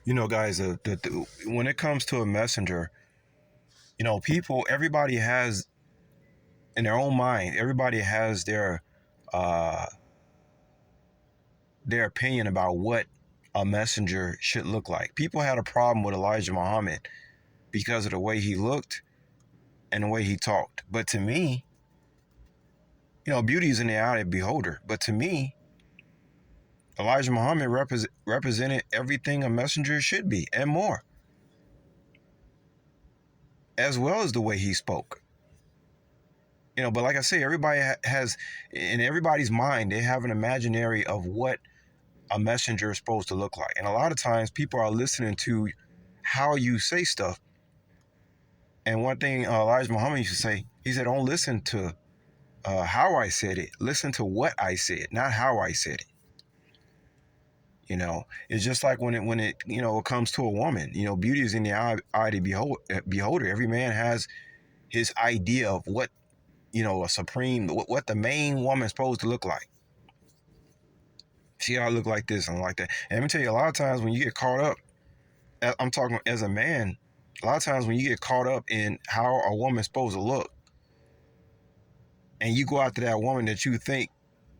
Guys, when it comes to a messenger, everybody has in their own mind, everybody has uh, their opinion about what a messenger should look like. People had a problem with Elijah Muhammad because of the way he looked and the way he talked. But to me, beauty is in the eye of the beholder. But to me, Elijah Muhammad represented everything a messenger should be and more, as well as the way he spoke. But like I say, everybody has, in everybody's mind, they have an imaginary of what a messenger is supposed to look like. And a lot of times people are listening to how you say stuff. And one thing Elijah Muhammad used to say, he said, don't listen to how I said it. Listen to what I said, not how I said it. It's just like when it comes to a woman. Beauty is in the eye of the beholder. Every man has his idea of what a supreme, what the main woman's supposed to look like. She ought to look like this and like that. And let me tell you, a lot of times when you get caught up, I'm talking as a man, a lot of times when you get caught up in how a woman's supposed to look, and you go after that woman that you think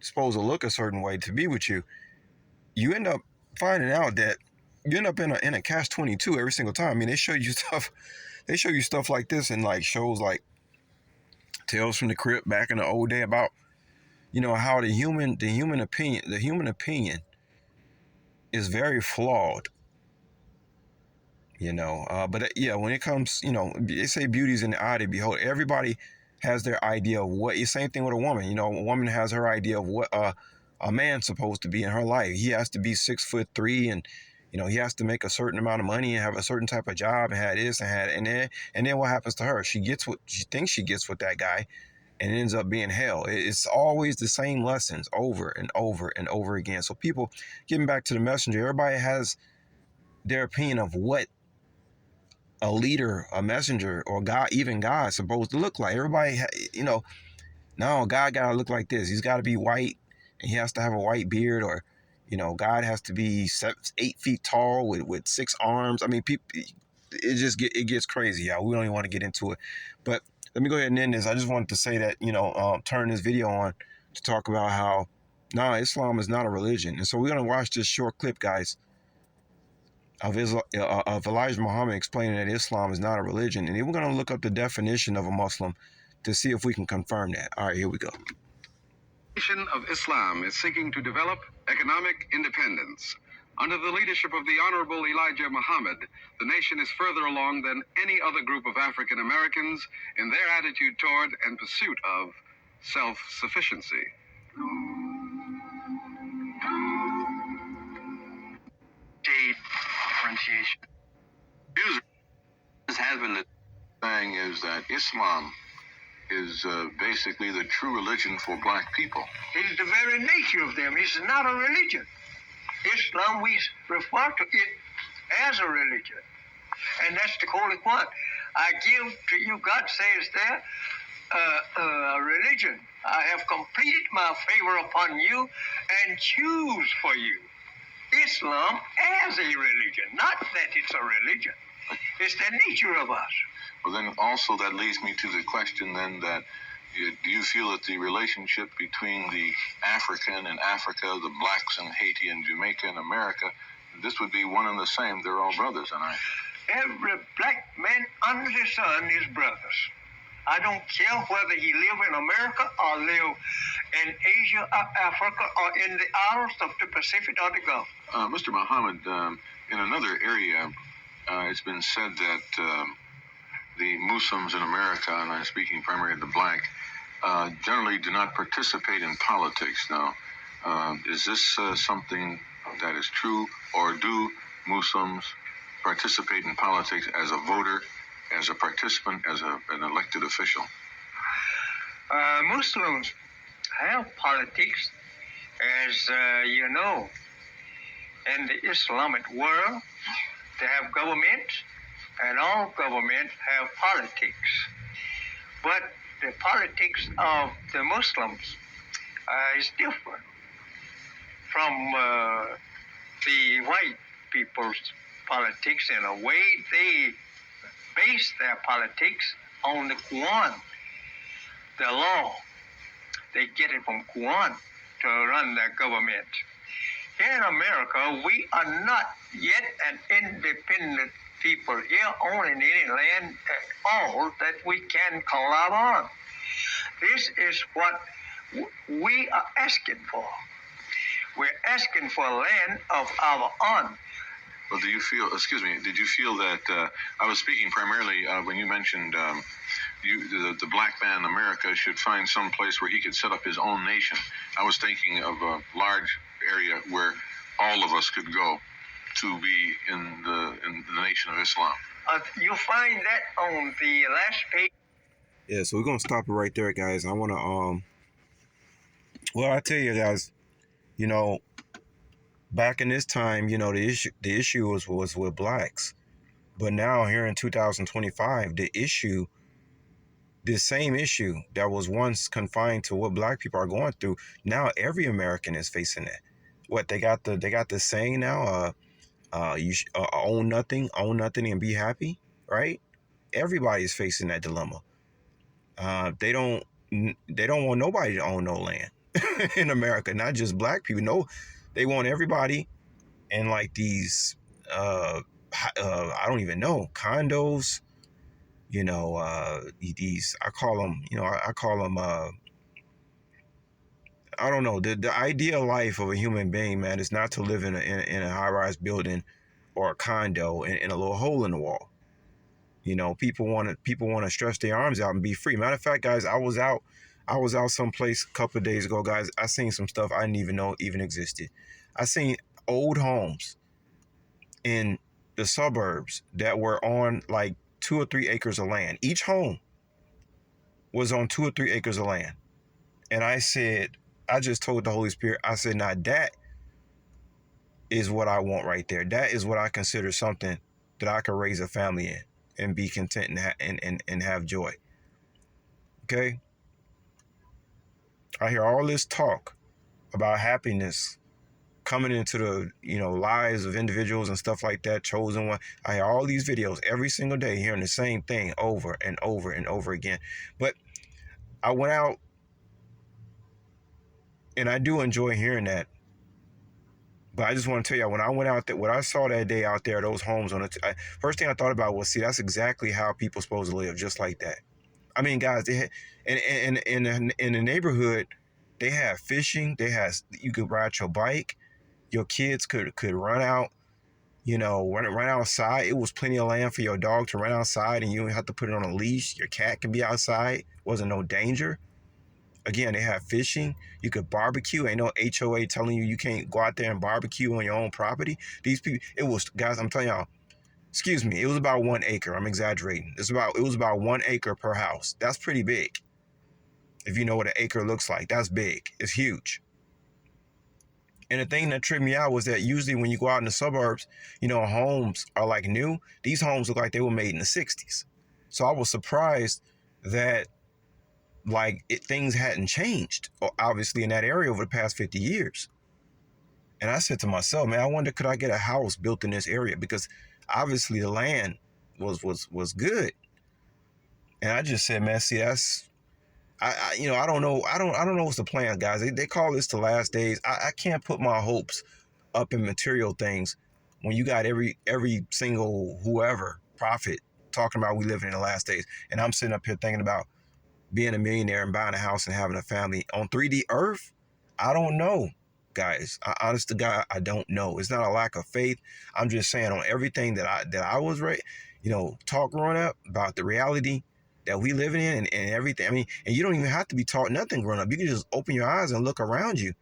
is supposed to look a certain way to be with you, you end up finding out that you end up in a catch-22 every single time. I mean, they show you stuff like this in like shows like Tales from the Crypt back in the old day about how the human opinion is very flawed. But yeah, when it comes, they say beauty's in the eye of the beholder. Everybody has their idea of what. Same thing with a woman. A woman has her idea of what a man's supposed to be in her life. He has to be 6'3", and he has to make a certain amount of money and have a certain type of job and have this and have, and then what happens to her? She gets what she thinks she gets with that guy, and it ends up being hell. It's always the same lessons over and over and over again. So people, getting back to the messenger, everybody has their opinion of what a leader, a messenger, or God, even God, is supposed to look like. Everybody, no, God gotta look like this. He's got to be white, and he has to have a white beard, or God has to be 8 feet tall with 6 arms. I mean, people, it gets crazy, y'all. We don't even want to get into it, but let me go ahead and end this. I just wanted to say that turn this video on to talk about how Islam is not a religion, and so we're gonna watch this short clip, guys, of Elijah Muhammad explaining that Islam is not a religion. And then we're going to look up the definition of a Muslim to see if we can confirm that. All right, here we go. The nation of Islam is seeking to develop economic independence. Under the leadership of the Honorable Elijah Muhammad, the nation is further along than any other group of African Americans in their attitude toward and pursuit of self-sufficiency. Differentiation. Has been the thing is that Islam is basically the true religion for black people. It is the very nature of them. It's not a religion. Islam, we refer to it as a religion. And that's the holy one. I give to you, God says there, a religion. I have completed my favor upon you and choose for you Islam as a religion. Not that it's a religion. It's the nature of us. Well, then also that leads me to the question then that do you feel that the relationship between the African and Africa, the blacks in Haiti and Jamaica and America, this would be one and the same? They're all brothers, and every black man under the sun is brothers. I don't care whether he live in America or live in Asia or Africa or in the Isles of the Pacific or the Gulf. Mr. Muhammad, in another area, it's been said that the Muslims in America, and I'm speaking primarily of the black, generally do not participate in politics. Now, is this something that is true, or do Muslims participate in politics as a voter, as a participant, as an elected official? Muslims have politics, as you know. In the Islamic world, they have government, and all governments have politics. But the politics of the Muslims is different from the white people's politics in a way. They base their politics on the Quran, the law. They get it from Quran to run their government. Here in America, we are not yet an independent people here owning any land at all that we can collab on. This is what we are asking for. We're asking for land of our own. Well, do you feel, excuse me, did you feel that, I was speaking primarily when you mentioned the black man in America should find some place where he could set up his own nation. I was thinking of a large area where all of us could go to be in the nation of Islam. You find that on the last page. Yeah, so we're gonna stop it right there, guys. I wanna well, I tell you guys, you know, back in this time, you know, the issue was with blacks. But now here in 2025, the same issue that was once confined to what black people are going through, now every American is facing it. What they got the saying now, own nothing and be happy, right? Everybody's facing that dilemma. They don't want nobody to own no land in America, not just black people. No, they want everybody in like these I don't even know, condos, you know, these, I call them, you know, I call them I don't know, the ideal life of a human being, man, is not to live in a high-rise building or a condo in a little hole in the wall. You know, people want to stretch their arms out and be free. Matter of fact, guys, I was out someplace a couple of days ago, guys. I seen some stuff I didn't even know even existed. I seen old homes in the suburbs that were on like 2 or 3 acres of land. Each home was on 2 or 3 acres of land. And I just told the Holy Spirit, I said, now that is what I want right there. That is what I consider something that I could raise a family in and be content and have joy. Okay? I hear all this talk about happiness coming into the, you know, lives of individuals and stuff like that, chosen one. I hear all these videos every single day hearing the same thing over and over and over again. But I went out, and I do enjoy hearing that. But I just want to tell you, when I went out there, what I saw that day out there, those homes on it, first thing I thought about was, see, that's exactly how people supposed to live, just like that. I mean, guys, they had, in the neighborhood, they had fishing. You could ride your bike. Your kids could run out, you know, run outside. It was plenty of land for your dog to run outside, and you didn't have to put it on a leash. Your cat can be outside. Wasn't no danger. Again, they have fishing. You could barbecue. Ain't no HOA telling you can't go out there and barbecue on your own property. These people, it was, guys, I'm telling y'all, excuse me, it was about 1 acre. I'm exaggerating. It was about 1 acre per house. That's pretty big. If you know what an acre looks like, that's big. It's huge. And the thing that tripped me out was that usually when you go out in the suburbs, you know, homes are like new. These homes look like they were made in the 60s. So I was surprised that things hadn't changed, obviously, in that area over the past 50 years. And I said to myself, man, I wonder, could I get a house built in this area? Because obviously the land was good. And I just said, man, see, that's, you know, I don't know what's the plan, guys. They call this the last days. I can't put my hopes up in material things when you got every single whoever prophet talking about we living in the last days. And I'm sitting up here thinking about being a millionaire and buying a house and having a family on 3D Earth. I don't know, guys. Honest to God, I don't know. It's not a lack of faith. I'm just saying, on everything that I was taught growing up about the reality that we living in and everything. I mean, and you don't even have to be taught nothing growing up. You can just open your eyes and look around you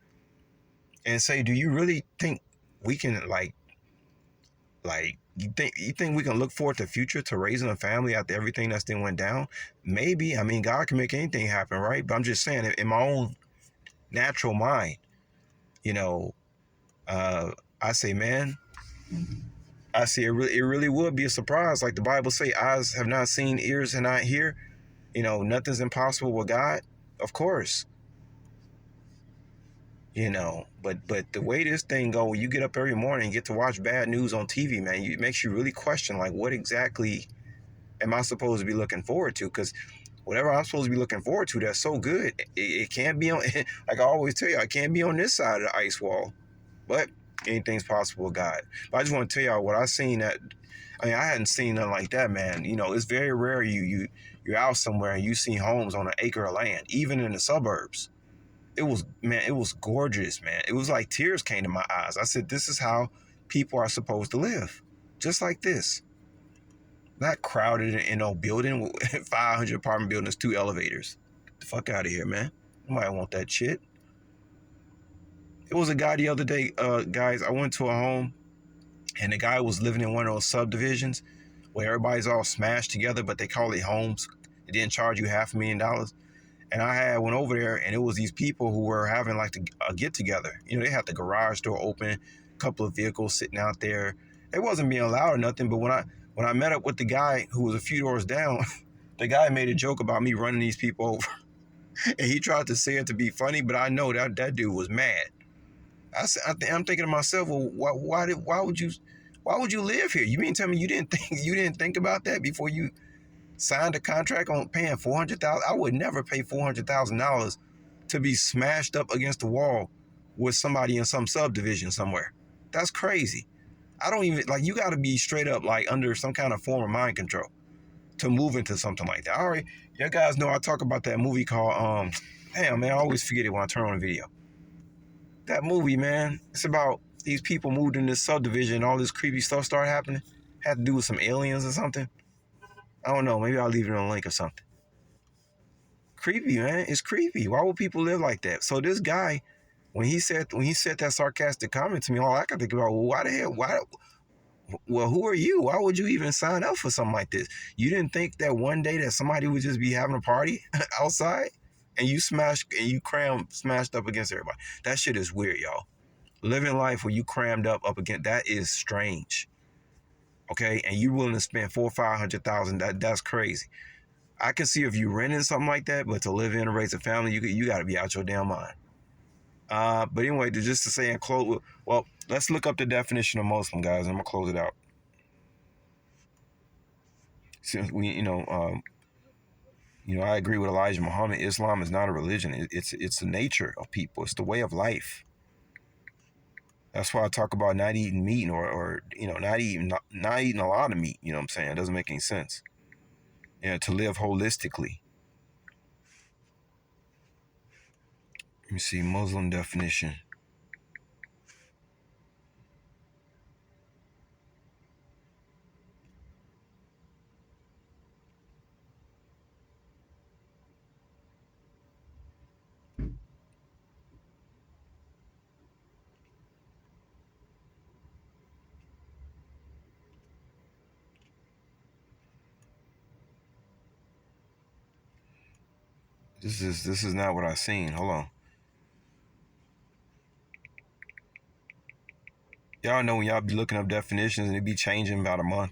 and say, do you really think we can you think we can look forward to the future, to raising a family after everything that's then went down? Maybe. I mean, God can make anything happen, right? But I'm just saying, in my own natural mind, you know, I say, man, I see it really would be a surprise. Like the Bible say, eyes have not seen, ears have not hear. You know, nothing's impossible with God. Of course. But the way this thing go, you get up every morning and get to watch bad news on TV, man. It makes you really question, like, what exactly am I supposed to be looking forward to? Because whatever I'm supposed to be looking forward to, that's so good, it can't be on. Like I always tell you, I can't be on this side of the ice wall. But anything's possible with God. But I just want to tell y'all what I seen that. I mean, I hadn't seen nothing like that, man. It's very rare you're out somewhere and you see homes on an acre of land, even in the suburbs. It was gorgeous, man. It was like tears came to my eyes. I said, this is how people are supposed to live, just like this. Not crowded in no building with 500 apartment buildings, 2 elevators. Get the fuck out of here, man. Nobody want that shit. It was a guy the other day, guys. I went to a home and the guy was living in one of those subdivisions where everybody's all smashed together, but they call it homes. It didn't charge you $500,000. And I went over there, and it was these people who were having like a get together. They had the garage door open, a couple of vehicles sitting out there. It wasn't being loud or nothing. But when I met up with the guy who was a few doors down, the guy made a joke about me running these people over, and he tried to say it to be funny. But I know that dude was mad. I'm thinking to myself, well, why would you live here? You mean tell me you didn't think about that before you signed a contract on paying $400,000? I would never pay $400,000 to be smashed up against the wall with somebody in some subdivision somewhere. That's crazy. I don't even like. You got to be straight up like under some kind of form of mind control to move into something like that. All right, you guys know I talk about that movie called damn man, I always forget it when I turn on the video. That movie, man, it's about these people moved in this subdivision and all this creepy stuff started happening. Had to do with some aliens or something. I don't know. Maybe I'll leave it on a link or something. Creepy, man. It's creepy. Why would people live like that? So this guy, when he said that sarcastic comment to me, all I could think about, well, why the hell? Why? Well, who are you? Why would you even sign up for something like this? You didn't think that one day that somebody would just be having a party outside and you smashed up against everybody? That shit is weird, y'all. Living life where you crammed up against that is strange. Okay, and you willing to spend 400,000 or 500,000? That's crazy. I can see if you renting something like that, but to live in and raise a family, you got to be out your damn mind. But anyway, just to say and close. Well, let's look up the definition of Muslim, guys. I'm gonna close it out. Since I agree with Elijah Muhammad. Islam is not a religion. It's the nature of people. It's the way of life. That's why I talk about not eating meat or not eating a lot of meat. You know what I'm saying? It doesn't make any sense. To live holistically. Let me see Muslim definition. This is not what I seen. Hold on. Y'all know when y'all be looking up definitions and it be changing about a month.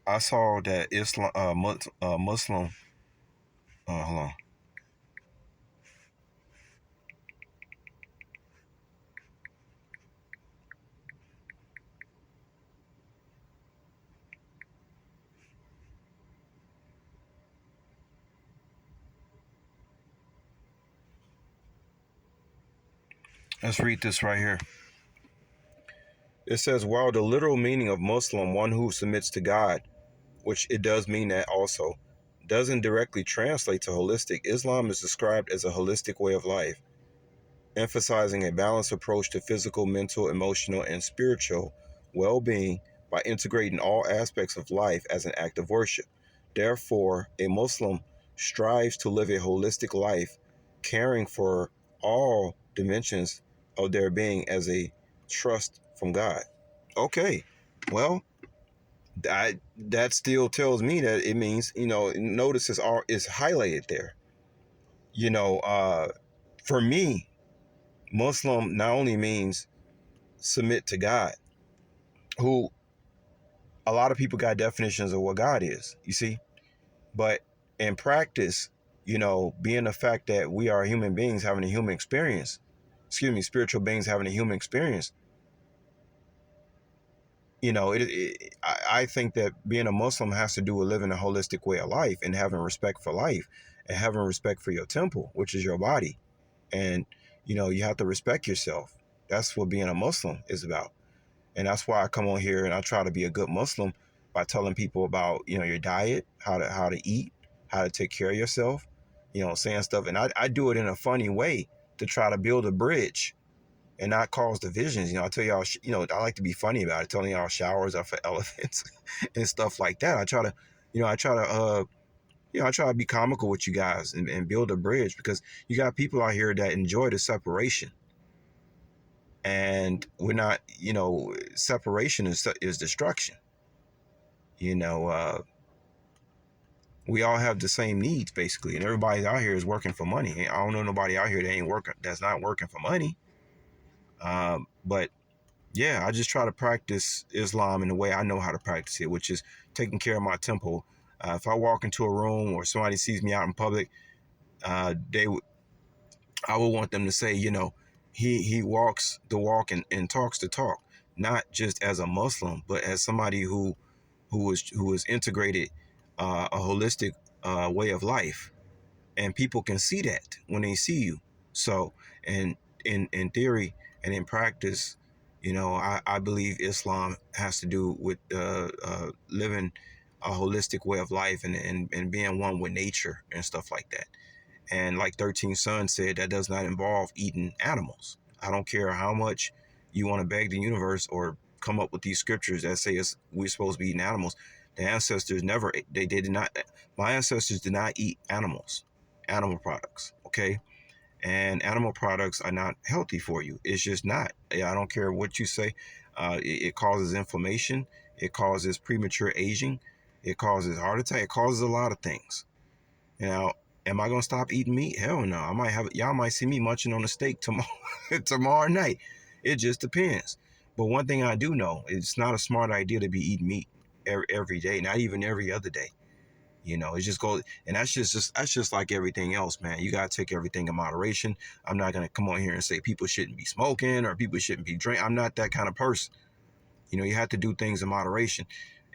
I saw that Muslim. Hold on. Let's read this right here. It says, while the literal meaning of Muslim, one who submits to God, which it does mean that also, doesn't directly translate to holistic, Islam is described as a holistic way of life, emphasizing a balanced approach to physical, mental, emotional, and spiritual well-being by integrating all aspects of life as an act of worship. Therefore, a Muslim strives to live a holistic life, caring for all dimensions of their being as a trust from God. Okay, well, that still tells me that it means, notice is highlighted there. For me, Muslim not only means submit to God, who a lot of people got definitions of what God is, you see, but in practice, being the fact that we are human beings having a human experience, spiritual beings having a human experience, I think that being a Muslim has to do with living a holistic way of life and having respect for life and having respect for your temple, which is your body. And, you have to respect yourself. That's what being a Muslim is about. And that's why I come on here and I try to be a good Muslim by telling people about, your diet, how to eat, how to take care of yourself, saying stuff. And I do it in a funny way to try to build a bridge and not cause divisions. I tell y'all, I like to be funny about it, telling y'all showers are for elephants and stuff like that. I try to be comical with you guys and build a bridge, because you got people out here that enjoy the separation. And we're not, separation is destruction. We all have the same needs basically, and everybody out here is working for money. I don't know nobody out here that ain't working, that's not working for money. But yeah, I just try to practice Islam in the way I know how to practice it, which is taking care of my temple. If I walk into a room or somebody sees me out in public, I would want them to say, he walks the walk and talks the talk, not just as a Muslim, but as somebody who is integrated a holistic way of life, and people can see that when they see you. So, and in theory and in practice, I believe Islam has to do with living a holistic way of life and being one with nature and stuff like that. And like 13 Sun said, that does not involve eating animals. I don't care how much you want to beg the universe or come up with these scriptures that say we're supposed to be eating animals. The ancestors never, they did not, my ancestors did not eat animal products, okay? And animal products are not healthy for you. It's just not. I don't care what you say. It causes inflammation. It causes premature aging. It causes heart attack. It causes a lot of things. Now, am I gonna stop eating meat? Hell no. Y'all might see me munching on a steak tomorrow tomorrow night. It just depends. But one thing I do know, it's not a smart idea to be eating meat every day, not even every other day. It just goes, and that's just like everything else, man. You gotta take everything in moderation. I'm not gonna come on here and say people shouldn't be smoking or people shouldn't be drinking. I'm not that kind of person. You have to do things in moderation,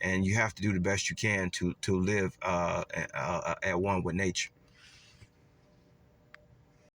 and you have to do the best you can to live at one with nature.